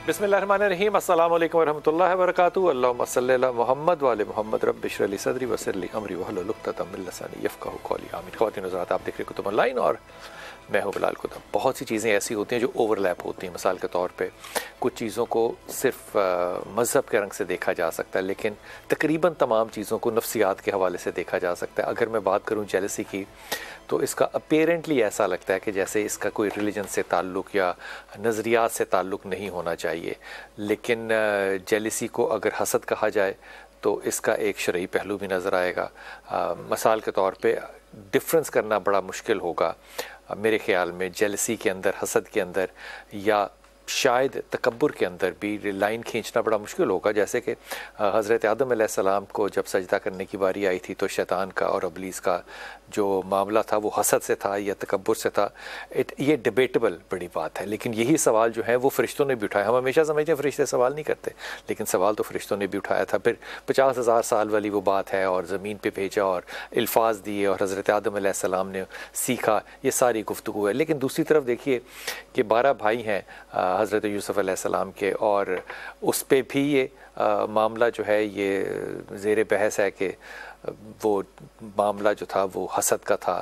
بسم اللہ الرحمن الرحیم، السلام علیکم ورحمۃ اللہ وبرکاتہ۔ اللہم صلی علی محمد وعلی محمد، رب اشرح لی صدری ویسر لی امری واحلل عقدۃ من لسانی یفقہوا قولی، آمین۔ خواتین و حضرات، آپ دیکھ رہے کتب آن لائن اور میں ہوں بلال کتب۔ بہت سی چیزیں ایسی ہوتی ہیں جو اوور لیپ ہوتی ہیں۔ مثال کے طور پہ کچھ چیزوں کو صرف مذہب کے رنگ سے دیکھا جا سکتا ہے، لیکن تقریباً تمام چیزوں کو نفسیات کے حوالے سے دیکھا جا سکتا ہے۔ اگر میں بات کروں جیلسی کی، تو اس کا اپیرنٹلی ایسا لگتا ہے کہ جیسے اس کا کوئی ریلیجن سے تعلق یا نظریات سے تعلق نہیں ہونا چاہیے، لیکن جیلسی کو اگر حسد کہا جائے تو اس کا ایک شرعی پہلو بھی نظر آئے گا۔ مثال کے طور پہ ڈفرنس کرنا بڑا مشکل ہوگا میرے خیال میں جیلسی کے اندر، حسد کے اندر، یا شاید تکبر کے اندر بھی لائن کھینچنا بڑا مشکل ہوگا۔ جیسے کہ حضرت آدم علیہ السلام کو جب سجدہ کرنے کی باری آئی تھی تو شیطان کا اور ابلیس کا جو معاملہ تھا وہ حسد سے تھا یا تکبر سے تھا، یہ ڈیبیٹیبل بڑی بات ہے۔ لیکن یہی سوال جو ہے وہ فرشتوں نے بھی اٹھایا۔ ہم ہمیشہ سمجھتے ہیں فرشتے سوال نہیں کرتے، لیکن سوال تو فرشتوں نے بھی اٹھایا تھا۔ پھر 50,000 سال والی وہ بات ہے، اور زمین پہ بھیجا اور الفاظ دیے اور حضرت آدم علیہ السلام نے سیکھا، یہ ساری گفتگو ہے۔ لیکن دوسری طرف دیکھیے کہ 12 بھائی ہیں حضرت یوسف علیہ السلام کے، اور اس پہ بھی یہ معاملہ جو ہے یہ زیر بحث ہے کہ وہ معاملہ جو تھا وہ حسد کا تھا،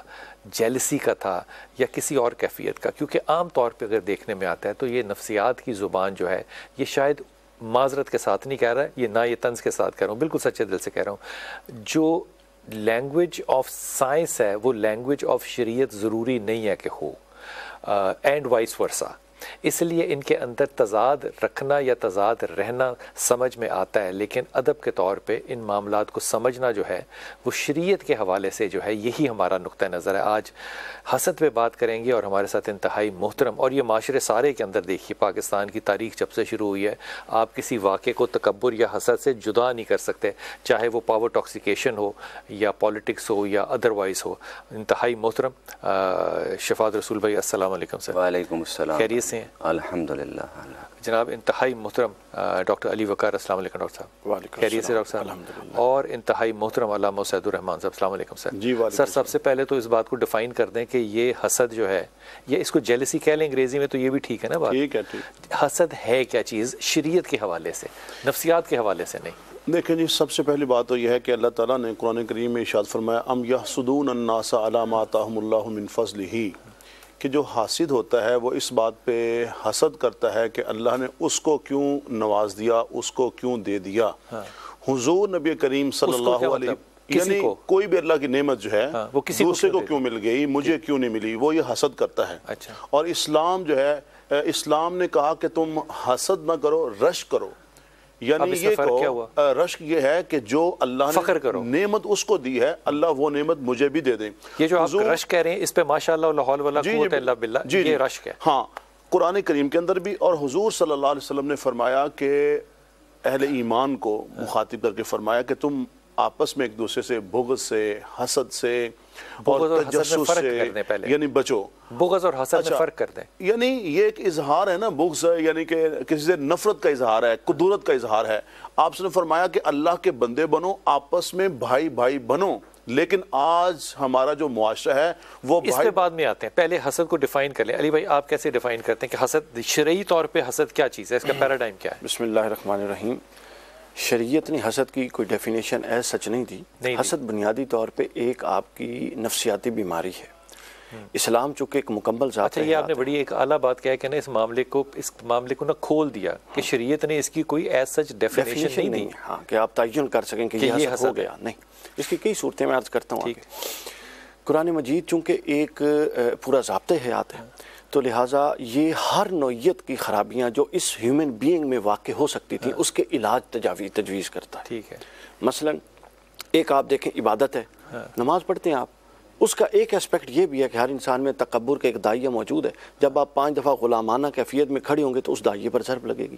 جیلسی کا تھا، یا کسی اور کیفیت کا۔ کیونکہ عام طور پہ اگر دیکھنے میں آتا ہے تو یہ نفسیات کی زبان جو ہے، یہ شاید معذرت کے ساتھ نہیں کہہ رہا ہے، یہ نہ یہ طنز کے ساتھ کہہ رہا ہوں، بالکل سچے دل سے کہہ رہا ہوں، جو لینگویج آف سائنس ہے وہ لینگویج آف شریعت ضروری نہیں ہے کہ ہو، اینڈ وائس ورسا۔ اس لیے ان کے اندر تضاد رکھنا یا تضاد رہنا سمجھ میں آتا ہے، لیکن ادب کے طور پہ ان معاملات کو سمجھنا جو ہے وہ شریعت کے حوالے سے جو ہے یہی ہمارا نقطہ نظر ہے۔ آج حسد پہ بات کریں گے، اور ہمارے ساتھ انتہائی محترم، اور یہ معاشرے سارے کے اندر دیکھیے پاکستان کی تاریخ جب سے شروع ہوئی ہے، آپ کسی واقعے کو تکبر یا حسد سے جدا نہیں کر سکتے، چاہے وہ پاور ٹاکسیکیشن ہو یا پولیٹکس ہو یا ادروائز ہو۔ انتہائی محترم شفاعت رسول بھائی، السلام علیکم سر۔ وعلیکم السلام۔ خیریت سے ہیں؟ الحمدللہ۔ جناب انتہائی محترم ڈاکٹر علی وقار، السلام علیکم ڈاکٹر صاحب۔ خیریت سے ڈاکٹر صاحب؟ اور انتہائی محترم علامہ سعید الرحمان صاحب، السلام علیکم سر۔ جی سر سب سے پہلے تو اس بات کو ڈیفائن کر دیں کہ یہ حسد جو ہے، یہ اس کو جیلسی کہہ لیں انگریزی میں تو یہ بھی ٹھیک ہے نا بات؟ ٹھیک ہے، ٹھیک۔ حسد ہے کیا چیز شریعت کے حوالے سے، نفسیات کے حوالے سے نہیں؟ دیکھیں جی، سب سے پہلی بات تو یہ ہے کہ اللہ تعالیٰ نے قرآن کریم میں ارشاد فرمایا ام یحسدون الناس علی ما آتاہم اللہ من فضلہ، کہ جو حاسد ہوتا ہے وہ اس بات پہ حسد کرتا ہے کہ اللہ نے اس کو کیوں نواز دیا، اس کو کیوں دے دیا۔ حضور نبی کریم صلی اللہ علیہ یعنی کوئی بھی اللہ کی نعمت جو ہے دوسرے کو کیوں مل گئی، مجھے کیوں نہیں ملی، وہ یہ حسد کرتا ہے۔ اور اسلام جو ہے، اسلام نے کہا کہ تم حسد نہ کرو، رشک کرو۔ یعنی یہ کہو، رشک یہ ہے کہ جو اللہ نے نعمت اس کو دی ہے، اللہ وہ نعمت مجھے بھی دے دیں۔ یہ جو آپ رشک کہہ رہے ہیں، اس پہ ماشاءاللہ لا حول ولا قوت الا باللہ، یہ رشک ہے۔ ہاں، قرآن کریم کے اندر بھی، اور حضور صلی اللہ علیہ وسلم نے فرمایا کہ اہل ایمان کو مخاطب کر کے فرمایا کہ تم آپس میں ایک دوسرے سے بغض سے، حسد سے اور تجسس سے یعنی بچو۔ بغض اور حسد میں فرق کر دیں۔ یعنی یہ ایک اظہار ہے نا، بغض یعنی کہ کسی سے نفرت کا اظہار ہے، کدورت کا اظہار ہے۔ آپ نے فرمایا کہ اللہ کے بندے بنو، آپس میں بھائی بھائی بنو۔ لیکن آج ہمارا جو معاشرہ ہے وہ اس پہ بعد میں آتے ہیں، پہلے حسد کو ڈیفائن کر لیں۔ علی بھائی آپ کیسے ڈیفائن کرتے ہیں کہ حسد شرعی طور پہ حسد کیا چیز ہے، اس کا پیراڈائم کیا ہے؟ بسم اللہ الرحمن الرحیم۔ شریعت نے حسد کی کوئی ڈیفینیشن ایز سچ نہیں دی۔ حسد بنیادی طور پہ ایک آپ کی نفسیاتی بیماری ہے۔ اسلام چونکہ ایک مکمل ذات ہے۔ اچھا، یہ آپ نے بڑی ایک اعلیٰ بات کہا ہے کہ نا اس معاملے کو نہ کھول دیا کہ شریعت نے اس کی کوئی ایز سچ ڈیفینیشن نہیں، ہاں، کہ آپ تعین کر سکیں کہ یہ حسد ہو گیا، نہیں۔ اس کی کئی صورتیں میں عرض کرتا ہوں۔ قرآن مجید چونکہ ایک پورا ضابطۂ حیات ہے، تو لہٰذا یہ ہر نوعیت کی خرابیاں جو اس ہیومن بینگ میں واقع ہو سکتی تھیں اس کے علاج تجویز کرتا ہے۔ ٹھیک ہے۔ مثلا ایک آپ دیکھیں عبادت ہے، نماز پڑھتے ہیں آپ، اس کا ایک اسپیکٹ یہ بھی ہے کہ ہر انسان میں تکبر کا ایک داعیہ موجود ہے۔ جب آپ 5 دفعہ غلامانہ کیفیت میں کھڑے ہوں گے تو اس داعیے پر ضرب لگے گی۔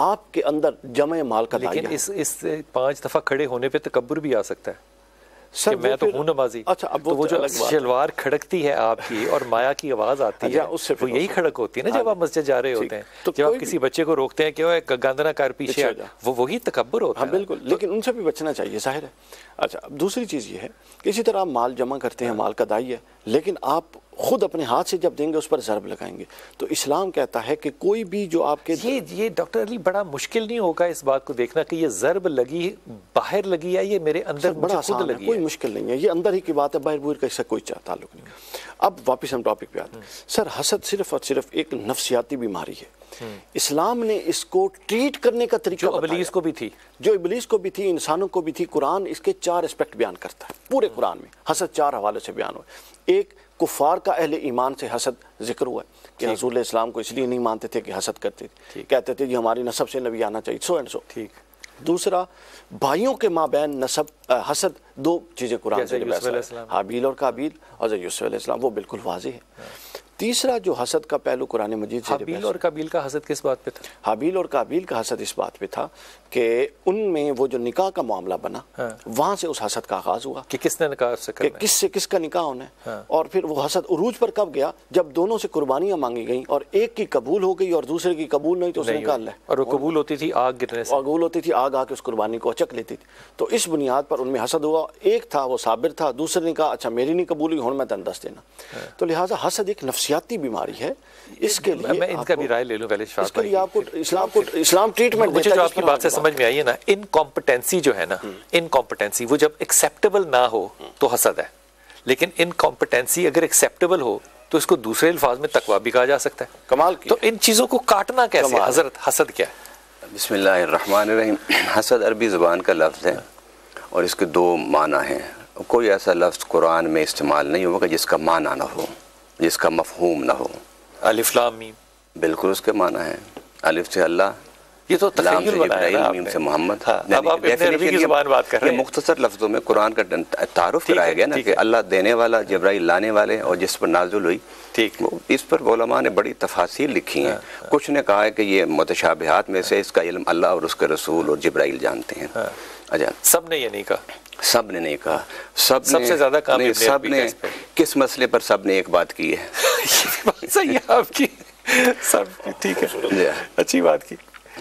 آپ کے اندر جمع مال کا داعیہ ہے۔ لیکن اس 5 دفعہ کھڑے ہونے پہ تکبر بھی آ سکتا ہے کہ میں تو ہوں نمازی۔ اچھا، اب وہ جو شلوار کھڑکتی ہے آپ کی اور مایا کی آواز آتی ہے، وہ یہی کھڑک ہوتی ہے نا جب آپ مسجد جا رہے ہوتے ہیں، جب آپ کسی بچے کو روکتے ہیں کہ وہ گند نہ کر پیچھے، وہی تکبر ہوتا ہے۔ ہاں بالکل، لیکن ان سے بھی بچنا چاہیے، ظاہر ہے۔ اچھا، اب دوسری چیز یہ ہے کہ اسی طرح آپ مال جمع کرتے ہیں، مال کا داعیہ ہے، لیکن آپ خود اپنے ہاتھ سے جب دیں گے اس پر ضرب لگائیں گے. تو اسلام کہتا ہے کہ کوئی بھی جو آپ کے یہ ڈاکٹر علی بڑا مشکل نہیں ہوگا اس بات کو دیکھنا کہ یہ ضرب لگی باہر لگی ہے یہ میرے اندر بڑا آسان ہے, کوئی مشکل نہیں ہے, یہ اندر ہی کی بات ہے, باہر بوہر کا اس سے کوئی تعلق نہیں. اب واپس ہم ٹاپک پہ آتے ہیں. سر حسد صرف اور صرف ایک نفسیاتی بیماری ہے. اسلام نے اس کو ٹریٹ کرنے کا طریقہ جو ابلیس کو بھی تھی, جو ابلیس کو بھی تھی, انسانوں کو بھی تھی. قرآن اس کے 4 اسپیکٹ بیان کرتا ہے پورے قرآن میں. حسد 4 حوالے سے بیان ہوا. ایک کفار کا اہل ایمان سے حسد ذکر ہوا ہے کہ حضور علیہ السلام کو اس لیے نہیں مانتے تھے کہ حسد کرتے تھے, کہتے تھے جی ہماری نسب سے نبی آنا چاہیے, سو اینڈ سو. دوسرا بھائیوں کے مابین نسب حسد, 2 چیزیں قرآن سے حابیل اور قابیل اور یوسف علیہ السلام, وہ بالکل واضح ہے. تیسرا جو حسد کا پہلو قرآن مجید سے, حابیل اور قابیل کا حسد کس بات پہ تھا؟ حابیل اور قابیل کا حسد اس بات پہ تھا کہ ان میں وہ جو نکاح کا معاملہ بنا, وہاں سے اس حسد کا آغاز ہوا کہ کس نے نکاح سے کرنا ہے, کس سے کس کا نکاح ہونا ہے. اور پھر وہ حسد عروج پر کب گیا؟ جب دونوں سے قربانیاں مانگی گئیں اور ایک کی قبول ہو گئی اور دوسرے کی قبول نہیں, تو اس نے کہا اللہ, اور وہ قبول ہوتی تھی آگ گرنے سے, قبول ہوتی تھی آگ آ کے اس قربانی کو اچک لیتی تھی. تو اس بنیاد پر ان میں حسد ہوا. ایک تھا وہ صابر تھا, دوسرے نے کہا اچھا میری نہیں قبول ہوئی, ہوں میں تن دس دینا. تو لہٰذا حسد ایک نفسیاتی بیماری ہے. اس کے لیے میں ان کا بھی رائے لے لوں پہلے, اس کے لیے آپ کو اسلام ٹریٹمنٹ مجھے جو آپ کی بات سے سمجھ میں آئی ہے نا, انکمپٹنسی جو ہے نا, انکمپٹنسی وہ جب ایکسیپٹیبل نہ ہو تو حسد ہے, لیکن انکمپٹنسی اگر ایکسیپٹیبل ہو تو اس کو دوسرے الفاظ میں تقویٰ بھی کہا جا سکتا ہے. کمال کی. تو ان چیزوں کو کاٹنا کیسے حضرت؟ حسد کیا ہے؟ بسم اللہ الرحمن الرحیم. حسد عربی زبان کا لفظ ہے اور اس کے 2 معنی ہیں. کوئی ایسا لفظ قرآن میں استعمال نہیں ہوگا جس کا معنی نہ ہو, جس کا مفہوم نہ ہو. الف لام میم بالکل اس کے معنی ہے. الف سے اللہ, یہ تو لام تخیل سے بنایا ہے, میم سے محمد. اب آپ ابن عربی کی زبان بات کر رہے ہیں. مختصر لفظوں میں قرآن کا تعارف کرایا گیا نا کہ اللہ دینے والا, جبرائیل لانے والے, اور جس پر نازل ہوئی. ٹھیک, اس پر علماء نے بڑی تفاصیل لکھی ہیں. کچھ نے کہا ہے کہ یہ متشابہات میں سے اس کا علم اللہ اور اس کے رسول اور جبرائیل جانتے ہیں. اچھا, سب نے یہ نہیں کہا, سب نے نہیں کہا. سب سے زیادہ کام سب نے کس مسئلے پر سب نے ایک بات کی ہے. صحیح ہے آپ کی, سب ٹھیک ہے, اچھی بات کی.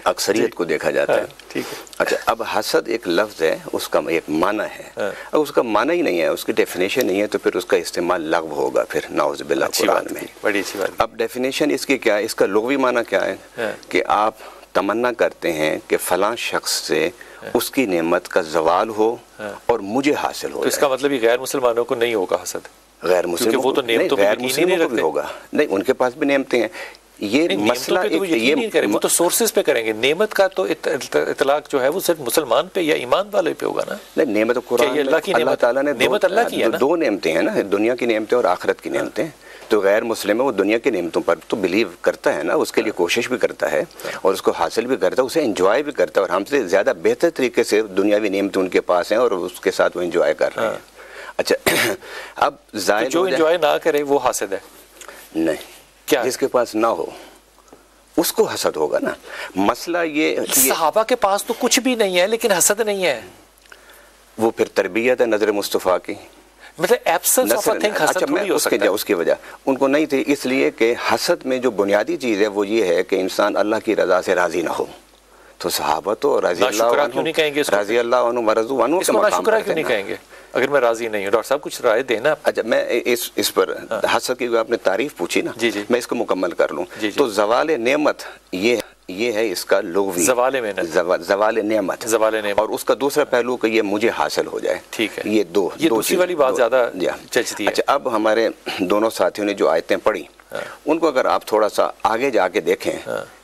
اکثریت کو دیکھا جاتا ہے. ٹھیک ہے. اچھا, اب حسد ایک لفظ ہے, اس کا ایک معنی ہے. اب اس کا معنی ہی نہیں ہے, اس کی ڈیفینیشن نہیں ہے, تو پھر اس کا استعمال لغو ہوگا پھر نعوذ باللہ قرآن میں. بڑی اچھی بات. اب ڈیفینیشن اس کی کیا ہے, اس کا لغوی معنی کیا ہے کہ آپ تمنا کرتے ہیں کہ فلاں شخص سے اس کی نعمت کا زوال ہو اور مجھے حاصل ہو. تو اس کا مطلب یہ غیر مسلمانوں کو نہیں ہوگا حسد, غیر مسلموں وہ تو نعمتوں غیر مسلموں کو بھی ہوگا. نہیں, ان کے پاس بھی نعمتیں ہیں. یہ مسئلہ وہ تو سورسز پہ کریں گے. نعمت کا تو اطلاق جو ہے وہ صرف مسلمان پہ یا ایمان والے پہ ہوگا نا. نہیں, نعمت قرآن اللہ تعالیٰ نے نعمت اللہ کی ہے نا, 2 نعمتیں ہیں نا, دنیا کی نعمتیں اور آخرت کی نعمتیں. تو غیر مسلم ہے, وہ دنیا کی نعمتوں پر تو بلیو کرتا ہے نا, اس کے لیے کوشش بھی کرتا ہے اور اس کو حاصل بھی کرتا ہے, اسے انجوائے بھی کرتا ہے, اور ہم سے زیادہ بہتر طریقے سے دنیاوی نعمتیں ان کے پاس ہیں اور اس کے ساتھ وہ انجوائے کر رہے ہیں. اچھا, اب زائد جو انجوائے نہ کرے وہ حسد ہے. نہیں, کیا جس کے پاس نہ ہو اس کو حسد ہوگا نا. مسئلہ یہ صحابہ کے پاس تو کچھ بھی نہیں ہے لیکن حسد نہیں ہے, وہ پھر تربیت ہے نظر مصطفیٰ کی, مطلب ایبسنس آف اے تھنگ حسد تھوڑی ہو سکتا ہے. اس کی وجہ ان کو نہیں تھی, اس لیے کہ حسد میں جو بنیادی چیز ہے وہ یہ ہے کہ انسان اللہ کی رضا سے راضی نہ ہو. تو صحابہ تو رضی اللہ عنہ ورضوا عنہ اس کو ناشکرہ کیوں نہیں کہیں گے اگر میں راضی نہیں ہوں؟ ڈاکٹر صاحب کچھ رائے دینا. اچھا, میں اس پر حسد کی آپ نے تعریف پوچھی نا, میں اس کو مکمل کر لوں. تو زوال نعمت یہ ہے اس کا لغوی, زوال نعمت, اور اس کا دوسرا پہلو کہ یہ مجھے حاصل ہو جائے. ٹھیک ہے, یہ دوسری والی بات زیادہ چچتی ہے. اچھا, اب ہمارے دونوں ساتھیوں نے جو آیتیں پڑھی ان کو اگر آپ تھوڑا سا آگے جا کے دیکھیں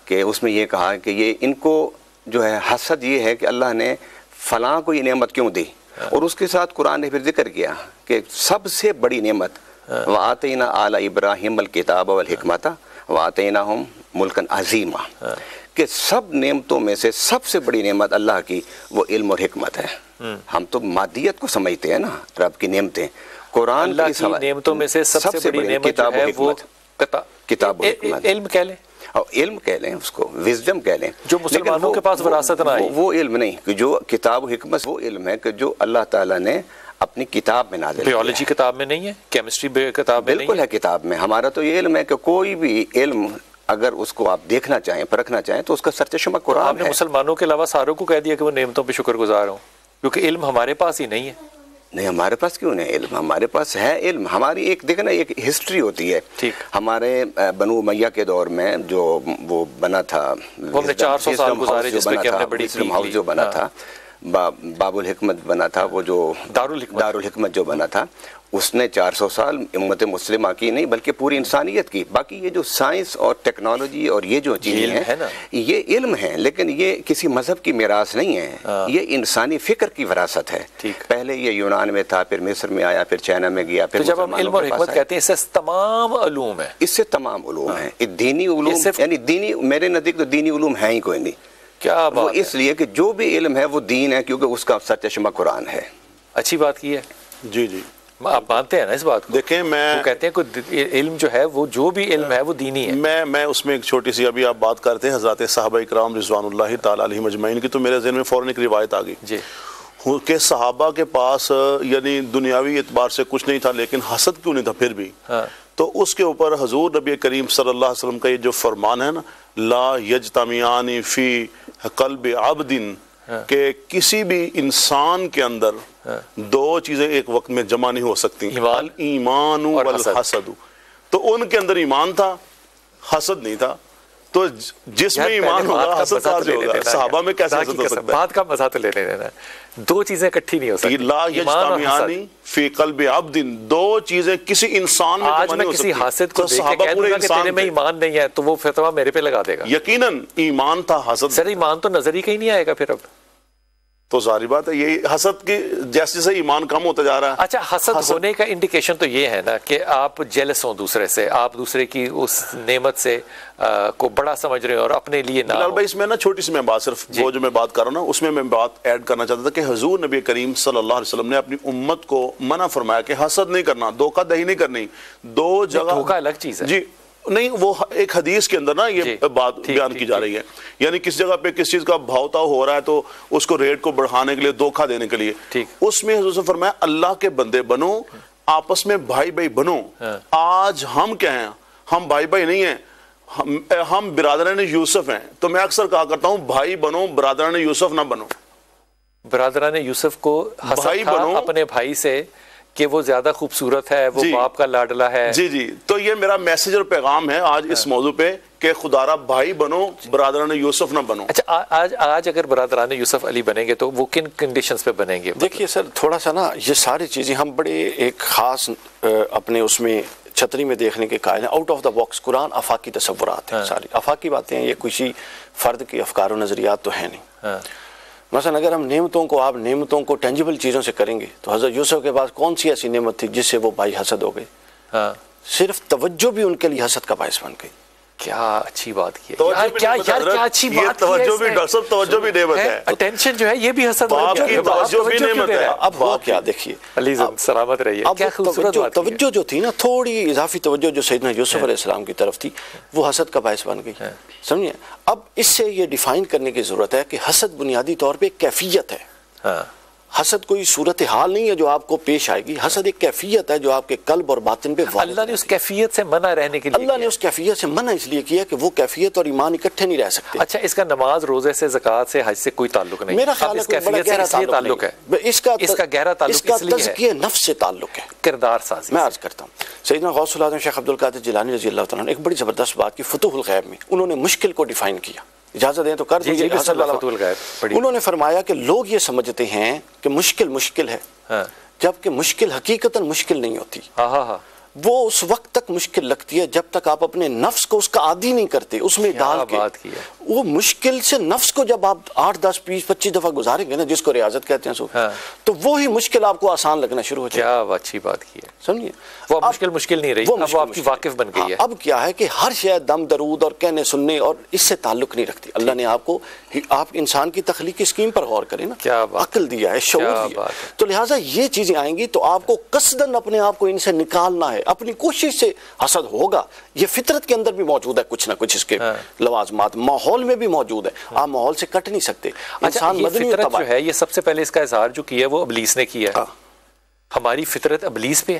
کہ اس میں یہ کہا کہ یہ ان کو جو ہے حسد یہ ہے کہ اللہ نے فلاں کو یہ نعمت کیوں دی, اور اس کے ساتھ قرآن نے پھر ذکر کیا کہ سب سے بڑی نعمت وَآتَيْنَا آلَ إِبْرَاهِيمَ الْكِتَابَ وَالْحِكْمَةَ وَآتَيْنَاهُمْ مُلْكًا عَظِيمًا, کہ سب نعمتوں میں سے سب سے بڑی نعمت اللہ کی وہ علم اور حکمت ہے. ہم تو مادیت کو سمجھتے ہیں نا, رب کی نعمتیں. قرآن اللہ کی نعمتوں میں سے سب سے بڑی نعمت جو ہے وہ کتاب و حکمت, علم کہہ لیں, اور علم کہہ لیں, اس کو وزڈم کہہ لیں, جو مسلمانوں کے پاس وراثت نہ آئی. وہ علم نہیں کہ جو کتاب و حکمت, وہ علم ہے کہ جو اللہ تعالیٰ نے اپنی کتاب میں نازل کیا. بیولوجی کتاب میں نہیں ہے, کیمسٹری کتاب میں نہیں ہے, بالکل ہے کتاب میں. ہمارا تو یہ علم ہے کہ کوئی بھی علم اگر اس کو آپ دیکھنا چاہیں, پرکھنا چاہیں, تو اس کا سرچشمہ قرآن ہے. آپ نے مسلمانوں کے علاوہ ساروں کو کہہ دیا کہ وہ نعمتوں پہ شکر گزار ہوں, کیونکہ علم ہمارے پاس ہی نہیں ہے. نہیں ہمارے پاس کیوں نہیں علم؟ ہمارے پاس ہے علم. ہماری ایک دیکھیں نا ایک ہسٹری ہوتی ہے. ہمارے بنو امیہ کے دور میں جو وہ بنا تھا 400 سال گزارے جس میں کہ ہم نے بڑی ہاؤس جو بنا تھا, باب الحکمت بنا تھا, وہ جو دارالحکمت جو بنا تھا, اس نے 400 سال امت مسلمہ کی نہیں بلکہ پوری انسانیت کی. باقی یہ جو سائنس اور ٹیکنالوجی اور یہ جو چیزیں ہیں یہ علم ہیں, لیکن یہ کسی مذہب کی میراث نہیں ہے, یہ انسانی فکر کی وراثت ہے. پہلے یہ یونان میں تھا, پھر مصر میں آیا, پھر چائنا میں گیا. پھر جب ہم علم اور حکمت کہتے ہیں اس سے تمام علوم ہیں, اس سے تمام علوم ہیں. دینی علوم یعنی دینی, میرے نزدیک تو دینی علوم ہے ہی کوئی نہیں. کیا وہ اس لیے کہ جو بھی علم ہے وہ دین ہے, کیونکہ اس کا سرچشمہ قرآن ہے. اچھی بات کی ہے. جی جی آپ مانتے ہیں نا اس بات کو؟ دیکھیں میں کہتے ہیں کہ علم جو ہے وہ جو بھی علم ہے وہ دینی ہے. میں اس میں ایک چھوٹی سی, ابھی آپ بات کرتے ہیں حضرات صحابہ اکرام رضوان اللہ تعالی علیہم اجمعین کی, تو میرے ذہن میں فوراً ایک روایت آ گئی جی کہ صحابہ کے پاس یعنی دنیاوی اعتبار سے کچھ نہیں تھا, لیکن حسد کیوں نہیں تھا پھر بھی. تو اس کے اوپر حضور نبی کریم صلی اللہ علیہ وسلم کا یہ جو فرمان ہے نا, لا یجتمعان فی قلب عبد, کہ کسی بھی انسان کے اندر دو چیزیں ایک وقت میں جمع نہیں ہو سکتی, ایمان والحسد. تو ان کے اندر ایمان تھا, حسد نہیں تھا. تو جس میں ایمان ہوگا حسد کیسے ہوگا؟ صحابہ میں کیسے حسد ہو سکتا ہے؟ بات کا مزہ تو لے لینا, دو چیزیں اکٹھی نہیں ہو سکتی. لا یجتمعان فی قلب عبد, دو چیزیں کسی انسان میں جمع نہیں ہو سکتی. آج میں کسی حاسد کو دیکھ کے کہہ دوں گا کہ تیرے میں ایمان نہیں ہے تو وہ فتویٰ میرے پہ لگا دے گا. یقیناً ایمان تھا, حسد. سر ایمان تو نظر ہی کہیں نہیں آئے گا پھر. اب تو ظاہری بات ہے یہ حسد کی جیسے جیسے ایمان کم ہوتا جا رہا ہے. اچھا, حسد ہونے کا انڈیکیشن تو یہ ہے نا کہ آپ جیلس ہوں دوسرے سے, آپ دوسرے کی اس نعمت سے کو بڑا سمجھ رہے ہیں اور اپنے لیے نہ. بھائی اس میں نا چھوٹی سی میں بات, صرف وہ جو میں بات کر رہا ہوں نا اس میں بات ایڈ کرنا چاہتا تھا کہ حضور نبی کریم صلی اللہ علیہ وسلم نے اپنی امت کو منع فرمایا کہ حسد نہیں کرنا, دھوکہ دہی نہیں کرنی. دو جگہ دھوکہ الگ چیز ہے. جی نہیں, وہ ایک حدیث کے اندر نا یہ بات بیان کی جا رہی ہے, یعنی کس جگہ پہ کس چیز کا بھاؤ تاؤ ہو رہا ہے تو اس کو ریٹ کو بڑھانے کے لیے, دھوکہ دینے کے لیے. اس میں حضور نے فرمایا اللہ کے بندے بنو, آپس میں بھائی بھائی بنو. آج ہم کیا ہیں, ہم بھائی بھائی نہیں ہیں, ہم برادران یوسف ہیں. تو میں اکثر کہا کرتا ہوں بھائی بنو, برادران یوسف نہ بنو. برادران یوسف کو حسد تھا اپنے بھائی سے کہ وہ زیادہ خوبصورت ہے, وہ باپ کا لاڈلا ہے. جی جی, تو یہ میرا میسیج اور پیغام ہے آج اس موضوع پہ کہ خدا را بھائی بنو, برادران یوسف نہ بنو. اچھا, آج اگر برادران یوسف علی بنیں گے تو وہ کن کنڈیشنز پہ بنیں گے؟ دیکھیے سر, تھوڑا سا نا یہ ساری چیزیں ہم بڑے ایک خاص اپنے اس میں چھتری میں دیکھنے کے قائل ہیں. آؤٹ آف دا باکس قرآن افاقی تصورات ہیں, ساری افاقی باتیں ہیں, یہ کسی فرد کے افکار و نظریات تو ہیں نہیں. مثلا اگر ہم نعمتوں کو, آپ نعمتوں کو ٹینجیبل چیزوں سے کریں گے تو حضرت یوسف کے پاس کون سی ایسی نعمت تھی جس سے وہ بھائی حسد ہو گئے؟ صرف توجہ بھی ان کے لیے حسد کا باعث بن گئی. کیا اچھی بات کی ہے, کیا اچھی بات کی ہے. توجہ بھی نعمت ہے, اٹینشن جو ہے یہ بھی حسد ہے. اب وہ کیا دیکھیے, سلامت رہیے. توجہ جو تھی نا, تھوڑی اضافی توجہ جو سیدنا یوسف علیہ السلام کی طرف تھی, وہ حسد کا باعث بن گئی. سمجھے؟ اب اس سے یہ ڈیفائن کرنے کی ضرورت ہے کہ حسد بنیادی طور پہ ایک کیفیت ہے. حسد کوئی صورتحال نہیں ہے جو آپ کو پیش آئے گی, حسد ایک کیفیت ہے جو آپ کے قلب اور باطن پہ اللہ نے اس کیفیت سے منع رہنے کے لیے, اللہ نے اس کیفیت سے منع اس لیے کیا کہ وہ کیفیت اور ایمان اکٹھے نہیں رہ سکتے. اچھا, اس کا نماز, روزے سے, زکوٰۃ سے, حج سے کوئی تعلق نہیں؟ میرا خیال ہے بڑا گہرا تعلق ہے. اس کا گہرا تعلق اس کا تزکیہ نفس سے تعلق ہے, کردار سازی. میں عرض کرتا ہوں, سیدنا غوث العظم شیخ عبد القادر جیلانی رضی اللہ تعالیٰ نے ایک بڑی زبردست بات کی فتوح الغیب میں. انہوں نے مشکل کو ڈیفائن کیا, اجازت دیں تو کر دیجیے. انہوں نے فرمایا کہ لوگ یہ سمجھتے ہیں کہ مشکل ہے, جبکہ مشکل حقیقتاً مشکل نہیں ہوتی. وہ اس وقت تک مشکل لگتی ہے جب تک آپ اپنے نفس کو اس کا عادی نہیں کرتے, اس میں ڈال کے. وہ مشکل سے نفس کو جب آپ 8, 10, 20, 25 دفعہ گزاریں گے نا, جس کو ریاضت کہتے ہیں, تو وہی مشکل آپ کو آسان لگنا شروع ہو جائے. کیا اچھی بات کی ہے, سمجھے؟ وہ مشکل نہیں رہی, وہ آپ کی واقف بن گئی ہے. اب کیا ہے کہ ہر شے دم درود اور کہنے سننے اور اس سے تعلق نہیں رکھتی. اللہ نے آپ کو, آپ انسان کی تخلیقی اسکیم پر غور کریں نا, عقل دیا ہے, شعور دیا, تو لہٰذا یہ چیزیں آئیں گی تو آپ کو قصداً اپنے آپ کو ان سے نکالنا ہے. اپنی کوشش سے حسد ہوگا, یہ فطرت کے اندر بھی موجود ہے, کچھ نہ کچھ اس کے لوازمات ماحول میں بھی موجود ہے, آپ ماحول سے کٹ نہیں سکتے. انسان مدنی فطرت جو ہے, یہ سب سے پہلے اس کا اظہار جو کیا ہے وہ ابلیس نے کیا ہے. ہماری فطرت ابلیس پہ ہے.